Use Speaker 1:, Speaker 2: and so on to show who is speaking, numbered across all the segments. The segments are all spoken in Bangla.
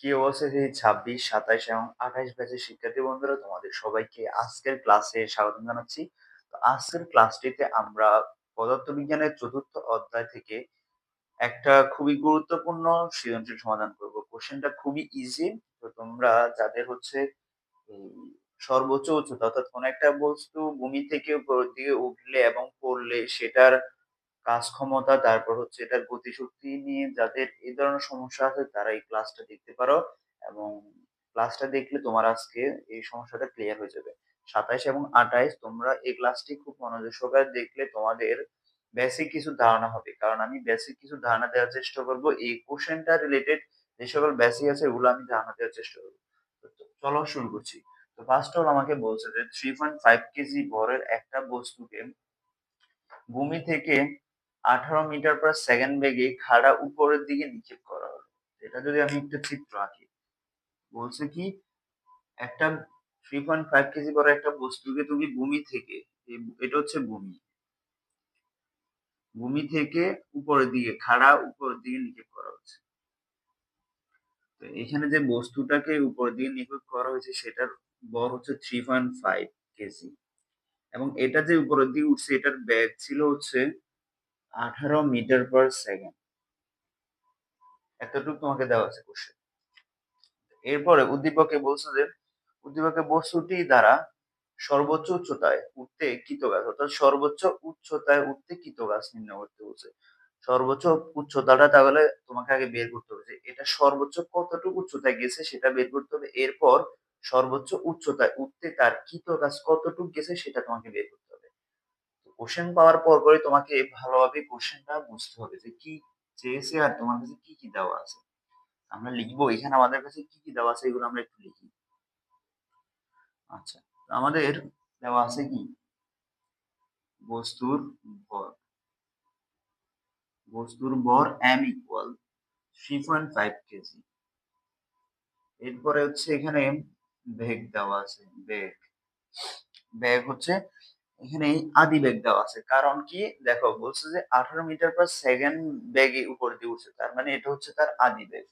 Speaker 1: কি অবস্থা? 26, 27 এবং 28 ব্যাচের শিক্ষার্থী বন্ধুরা, তোমাদের সবাইকে আজকের ক্লাসে স্বাগতম জানাচ্ছি। তো আজকের ক্লাসটিতে আমরা পদার্থবিজ্ঞানের ৪র্থ অধ্যায় থেকে একটা খুবই গুরুত্বপূর্ণ সৃজনশীল সমাধান করব। কোশ্চেনটা খুবই ইজি। তো তোমরা যাদের হচ্ছে এই সর্বোচ্চ উচ্চতা অর্থাৎ কোন একটা বস্তু ভূমি থেকে উপরের দিকে উঠলে এবং পড়লে সেটার কাজ ক্ষমতা, তারপর হচ্ছে এটার গতিশক্তি নিয়ে যাদের এই ধরনের সমস্যা আছে তারা এই ক্লাসটা দেখতে পারো, এবং ক্লাসটা দেখলে তোমার আজকে এই সমস্যাটা ক্লিয়ার হয়ে যাবে। 27 এবং 28 তোমরা এই ক্লাসটি খুব মনোযোগ সহকারে দেখলে তোমাদের বেসিক কিছু ধারণা হবে, কারণ আমি বেসিক কিছু ধারণা দেওয়ার চেষ্টা করব। এই কোশ্চেনটা রিলেটেড যে সকল বেসিক আছে ওগুলো আমি ধারণা দেওয়ার চেষ্টা করবো। তো চলো শুরু করছি। তো ফার্স্ট অল আমাকে বলছে যে 3.5 কেজি ভরের একটা বস্তুকে ভূমি থেকে 18 মিটার পার সেকেন্ড বেগে খাড়া উপরের দিকে নিক্ষেপ করা হলো। এটা যদি আমি একটা চিত্র আঁকি, বলছে কি একটা 3.5 কেজি করে একটা বস্তুকে তুমি ভূমি থেকে, এটা হচ্ছে ভূমি, ভূমি থেকে উপরের দিকে খাড়া উপরের দিকে নিক্ষেপ করা হচ্ছে। তো এখানে যে বস্তুটাকে উপরের দিকে নিক্ষেপ করা হয়েছে সেটার ভর হচ্ছে 3.5 কেজি, এবং এটা যে উপরের দিকে উঠছে এটার ব্যাগ ছিল হচ্ছে 18 মিটার পার সেকেন্ড। এতটুকু তোমাকে দেওয়া আছে কোশ্চেন। এরপরে উদ্দীপকে বলছে যে উদ্দীপকে বস্তুটি দ্বারা সর্বোচ্চ উচ্চতায় উঠতে কৃতকাজ, অর্থাৎ সর্বোচ্চ উচ্চতায় উঠতে কৃতকাজ নির্ণয় করতে বলছে। সর্বোচ্চ উচ্চতাটা তাহলে তোমাকে আগে বের করতে হবে যে এটা সর্বোচ্চ কতটুকু উচ্চতায় গেছে সেটা বের করতে হবে। এরপর সর্বোচ্চ উচ্চতায় উঠতে তার কৃতকাজ কতটুকু গেছে সেটা তোমাকে বের করতে হবে। কোশ্চেন পাওয়ার পর পরে তোমাকে ভালোভাবে কোশ্চেনটা বুঝতে হবে যে কি চেয়েছে আর তোমার কাছে কি কি দেওয়া আছে। আমরা লিখবো এখানে আমাদের কাছে কি কি দেওয়া আছে এগুলো আমরা একটু লিখি। আচ্ছা, আমাদের দেওয়া আছে কি বস্তুর ভর, বস্তুর ভর m ইকুয়াল 3.5 কেজি। এরপরে হচ্ছে এখানে বেগ দেওয়া আছে, বেগ, বেগ হচ্ছে এখানে আদি বেগ দেওয়া আছে। কারণ কি দেখো বলছে যে 18 মিটার পার সেকেন্ড বেগে উপর দিয়ে উঠছে, তার মানে এটা হচ্ছে তার আদি বেগ।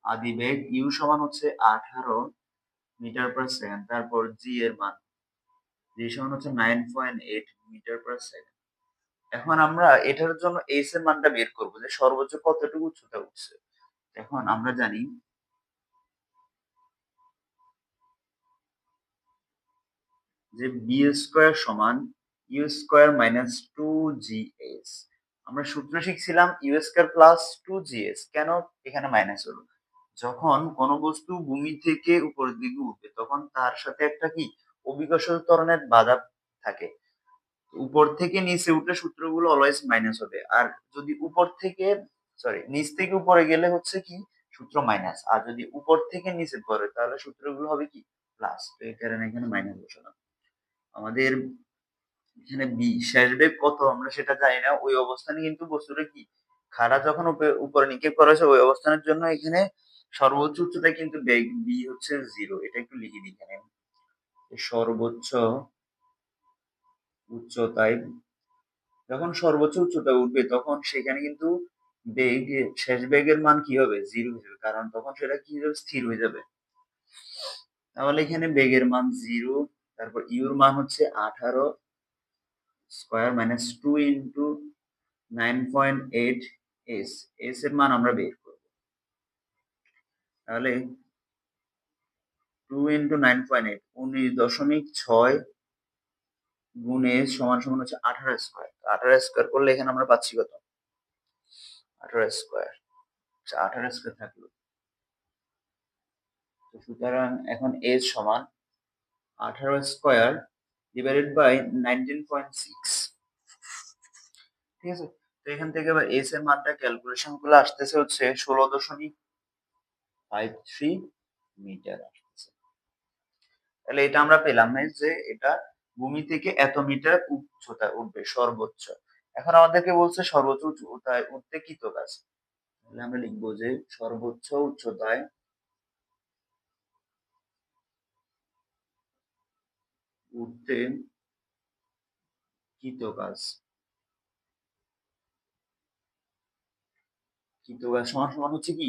Speaker 1: আদি বেগ ইউ সমান হচ্ছে 18 মিটার পার সেকেন্ড, তারপর জি এর মান, জি সমান হচ্ছে 9.8 মিটার পার সেকেন্ড। এখন আমরা এটার জন্য এস এর মানটা বের করবো যে সর্বোচ্চ কতটুকু উচ্চতা উঠছে। এখন আমরা জানি যে বি স্কোয়ার সমান ইউ স্কোয়ার মাইনাস 2 GS। আমরা সূত্র শিখছিলাম ইউ স্কোয়ার প্লাস 2 GS। কেন এখানে মাইনাস হলো? যখন কোনো বস্তু ভূমি থেকে উপরের দিকে উঠবে তখন তার সাথে একটা কি অভিকর্ষজ ত্বরণের বাধা থাকে। উপর থেকে নিচে উঠলে সূত্রগুলো অলওয়েজ মাইনাস হবে, আর যদি উপর থেকে নিচ থেকে উপরে গেলে হচ্ছে কি সূত্র মাইনাস, আর যদি উপর থেকে নিচে পড়ে তাহলে সূত্রগুলো হবে কি প্লাস। তো এই কারণে এখানে মাইনাস বসালাম। আমাদের এখানে বি শেষ বেগ কত আমরা সেটা জানি না, ওই অবস্থানে কিন্তু বস্তুটা কি খাড়া যখন উপরে নিক্ষেপ করা হয়েছে ওই অবস্থানের জন্য এখানে সর্বোচ্চ উচ্চতায় কিন্তু বেগ বি হচ্ছে 0। এটা একটু লিখে দিই এখানে, সর্বোচ্চ উচ্চতায়, যখন সর্বোচ্চ উচ্চতায় উঠবে তখন সেখানে কিন্তু বেগ, শেষ বেগের মান কি হবে 0 হয়ে যাবে, কারণ তখন সেটা কি হয়ে যাবে স্থির হয়ে যাবে। তাহলে এখানে বেগের মান 0, তারপর ইউর মান হচ্ছে 18 square minus 2 into 9.8 S, S এর মান আমরা বের করব। তাহলে 2 ইন্টু 9.8 19.6 গুণ এস সমান সমান হচ্ছে 18 স্কয়ার। 18 স্কয়ার করলে এখানে আমরা পাচ্ছি কত 18 স্কয়ার। আচ্ছা 18 স্কয়ার থাকলো, তো সুতরাং এখন এস সমান 18 স্কয়ার ডিভাইডেড বাই 19.6। ঠিক আছে, তো এখান থেকে আবার এস এর মানটা ক্যালকুলেশন করলে আসতেছে হচ্ছে 16.53 মিটার আসতেছে। তাহলে এটা আমরা পেলাম না যে এটা ভূমি থেকে এত মিটার উচ্চতা উঠবে সর্বোচ্চ। এখন আমাদেরকে বলছে সর্বোচ্চ উচ্চতায় উঠতে কৃতকাজ, তাহলে আমরা লিখবো যে সর্বোচ্চ উচ্চতায় উঠতে কৃতকাজ। কৃতকাজ সমান সমান হচ্ছে কি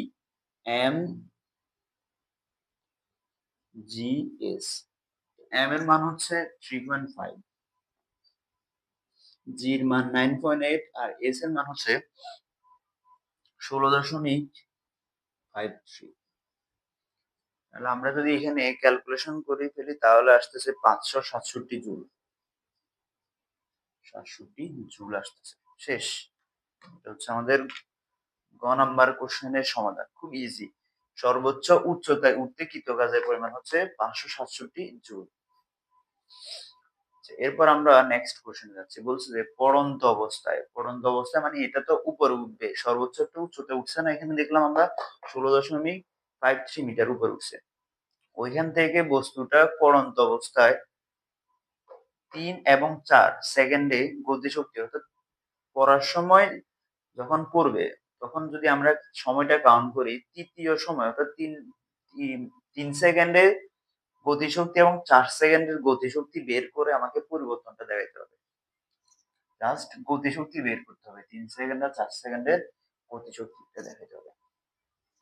Speaker 1: এম জি এস। এম এর মান হচ্ছে 3.5, জি এর মান 9.8 আর এস এর মান হচ্ছে 16.53। তাহলে আমরা যদি এখানে ক্যালকুলেশন করে ফেলি তাহলে আসতেছে 567 জুল, 67 জুল আসতেছে। শেষ। এটা হচ্ছে আমাদের গ নাম্বার কোশ্চেনের সমাধান, খুব ইজি। সর্বোচ্চ উচ্চতায় উঠতে কৃতকাজের পরিমাণ হচ্ছে 567 জুল। এরপর আমরা নেক্সট কোশ্চেনে যাচ্ছি। বলছে যে পড়ন্ত অবস্থায়, পড়ন্ত অবস্থায় মানে এটা তো উপরে উঠবে, সর্বোচ্চ একটা উচ্চতায় উঠছে না, এখানে দেখলাম আমরা 16.53 মিটার উপরে উঠছে। ওইখান থেকে বস্তুটা পড়ন্ত অবস্থায় 3 এবং 4 সেকেন্ডে গতিশক্তি, অর্থাৎ পড়ার সময় যখন পড়বে তখন যদি আমরা সময়টা কাউন্ট করি, তৃতীয় সময় অর্থাৎ 3 সেকেন্ডে গতিশক্তি এবং 4 সেকেন্ডের গতিশক্তি বের করে আমাকে পরিবর্তনটা দেখাইতে হবে। জাস্ট গতিশক্তি বের করতে হবে, 3 সেকেন্ড আর 4 সেকেন্ডের গতিশক্তিটা দেখাইতে হবে।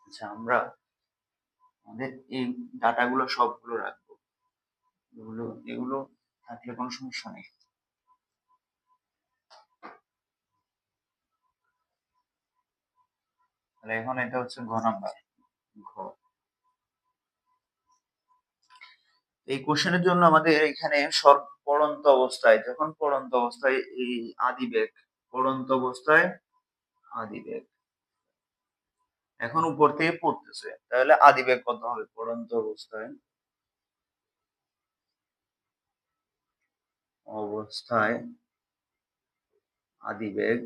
Speaker 1: আচ্ছা, আমরা আমাদের এই ডাটাগুলো সবগুলো রাখবো, এগুলো এগুলো থাকলে কোনো সমস্যা নেই। তাহলে এখন এটা হচ্ছে ঘ নাম্বার। ঘ, এই কোশ্চেনের জন্য আমাদের এখানে পড়ন্ত অবস্থায়, যখন পড়ন্ত অবস্থায় এই আদিবেগ, পড়ন্ত অবস্থায় আদিবেগ এখন উপর থেকে পড়তেছে, তাহলে আদিবেগ কত হবে পড়ন্ত অবস্থায়? অবস্থায় আদিবেগ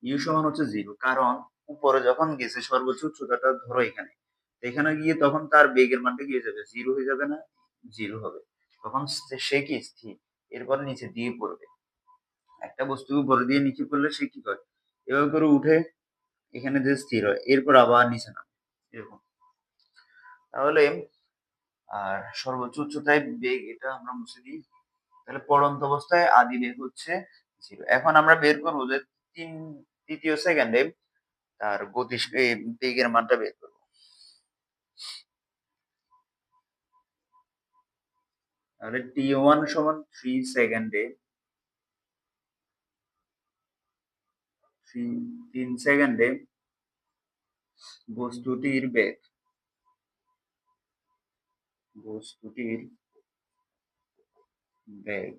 Speaker 1: ইউ সমান হচ্ছে 0, কারণ উপরে যখন গেছে সর্বোচ্চ উচ্চতাটা ধরো এখানে, এখানে গিয়ে তখন তার বেগের মানটা কি হয়ে যাবে, 0 হয়ে যাবে না, 0 হবে। তখন সে কি স্থির, এরপর নিচে দিয়ে পড়বে। একটা বস্তু উপরে দিয়ে নিচে পড়লে সে কি করে, এভাবে করে উঠে এখানে যে স্থির হয়, এরপর আবার নিচে নামে, এরকম। তাহলে আর সর্বোচ্চ উচ্চতায় বেগ, এটা আমরা মুছে দিই। তাহলে পড়ন্ত অবস্থায় আদি বেগ হচ্ছে 0। এখন আমরা বের করবো যে তৃতীয় সেকেন্ডে তার গতি বেগের মানটা বের করবো। তাহলে t1 সমান 3 সেকেন্ডে, 3 সেকেন্ডে বস্তুটির বেগ, বস্তুটির বেগ,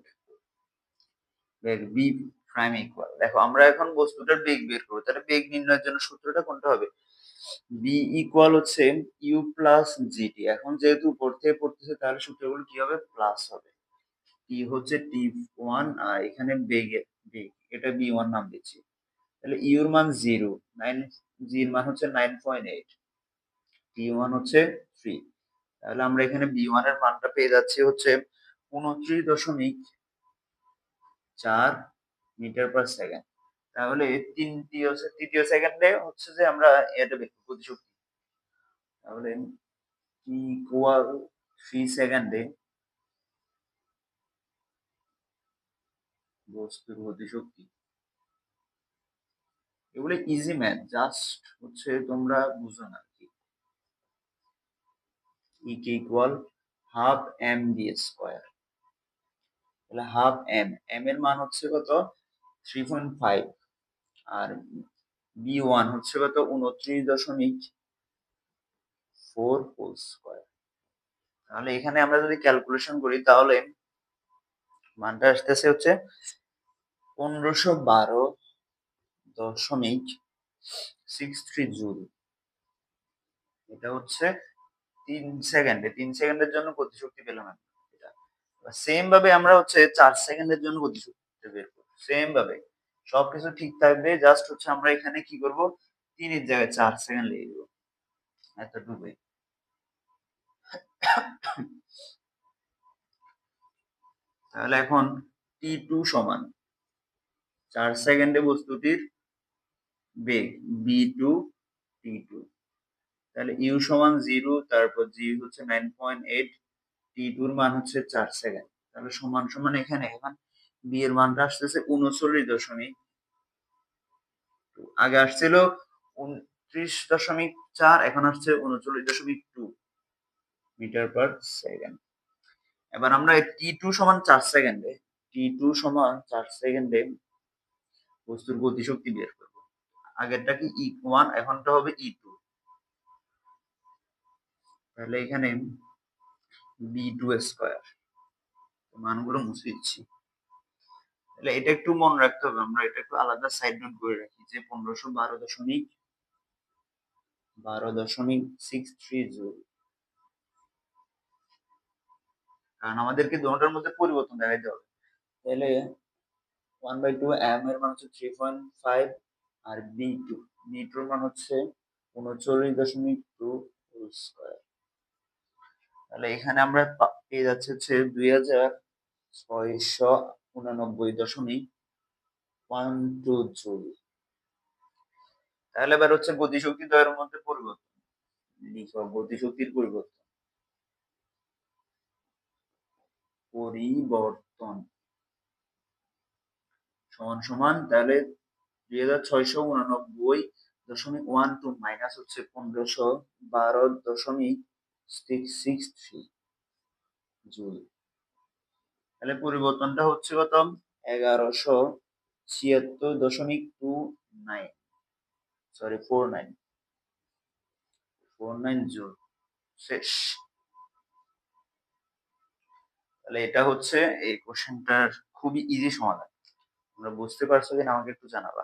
Speaker 1: বেগ b প্রাইম ইকুয়াল, দেখো আমরা এখন বস্তুটার বেগ বের করবো, তাহলে বেগ নির্ণয়ের জন্য সূত্রটা কোনটা হবে, b ইকুয়াল হচ্ছে u প্লাস gt। এখন যেহেতু উপর থেকে পড়তেছে তাহলে সূত্রগুলো কি হবে, প্লাস হবে। t হচ্ছে t1 আর এখানে বেগের বেগ, এটা b1 নাম দিচ্ছি। তাহলে u এর মান 0, 9, g এর মান হচ্ছে 9.8, t1 হচ্ছে 3। তাহলে আমরা এখানে b1 এর মানটা পেয়ে যাচ্ছি হচ্ছে 29.4 মিটার পার সেকেন্ড। তাহলে তৃতীয় সেকেন্ডে হচ্ছে যে আমরা এটা বের করব গতিশক্তি। তাহলে t ইকুয়াল 3 সেকেন্ডে বস্তুর গতিশক্তি, এগুলো ইজি ম্যাথ, জাস্ট হচ্ছে তোমরা বুঝো না কি। e কে equal half M D square, তাহলে হাফ এম, এম এর মান হচ্ছে কত 3.5 আর b1 হচ্ছে কত 29.4 হোল স্কয়ার। তাহলে এখানে আমরা যদি ক্যালকুলেশন করি তাহলে মানটা আসতেছে হচ্ছে 1512.63 জুল। এটা হচ্ছে 3 সেকেন্ডের জন্য গতিশক্তি পেলাম আমি। এটা সেম ভাবে আমরা হচ্ছে 4 সেকেন্ডের জন্য গতিশক্তি বের করব, সেম ভাবে সবকিছু ঠিক থাকবে, জাস্ট হচ্ছে আমরা এখানে কি করব, 3 এর জায়গায় 4 সেকেন্ড লিখে দেব, এতটুকুই। তাহলে এখন t2 সমান 4 সেকেন্ডে বস্তুটির বেগ b2 t2, তাহলে u সমান 0, তারপর g হচ্ছে 9.8, t2 এর মান হচ্ছে 4 সেকেন্ড। তাহলে সমান সমান এখানে এখন b এর মানটা আসতেছে 39.2, আগে আসছিল 29.4, এখন আসছে 39.2 মিটার পার সেকেন্ড। এবার আমরা T2 সমান 4 সেকেন্ডে, T2 সমান 4 সেকেন্ডে বস্তুর গতিশক্তি বের করব। আগেরটা কি E1, এখনটা হবে E2। তাহলে এখানে B2 স্কয়ার, মানগুলো মুছে দিচ্ছি। তাহলে এটা একটু মনে রাখতে হবে, আমরা এটা একটু আলাদা সাইড নোট করে রাখি যে 1512.63 জুল। কারণ আমাদেরকে দুটোটার মধ্যে পরিবর্তন দেখাইতে হবে। তাহলে 1/2 m এর মান হচ্ছে 3.5, আর B2 এর মান হচ্ছে 39.2 হোল স্কয়ার। তাহলে এখানে আমরা পেয়ে যাচ্ছে হচ্ছে 2689.12 জুল। তাহলে এবার হচ্ছে গতিশক্তি দ্বয়ের মধ্যে পরিবর্তন লিখো, গতিশক্তির পরিবর্তন সমান সমান, তাহলে 2689.12 মাইনাস হচ্ছে 1512.663 জুল। তাহলে পরিবর্তনটা হচ্ছে কত? 1176.29, সরি 49 জুল। শেষ। তাহলে এটা হচ্ছে এই কোশ্চেনটার খুবই ইজি সমাধান। তোমরা বুঝতে পারছো কিনা আমাকে একটু জানাবা।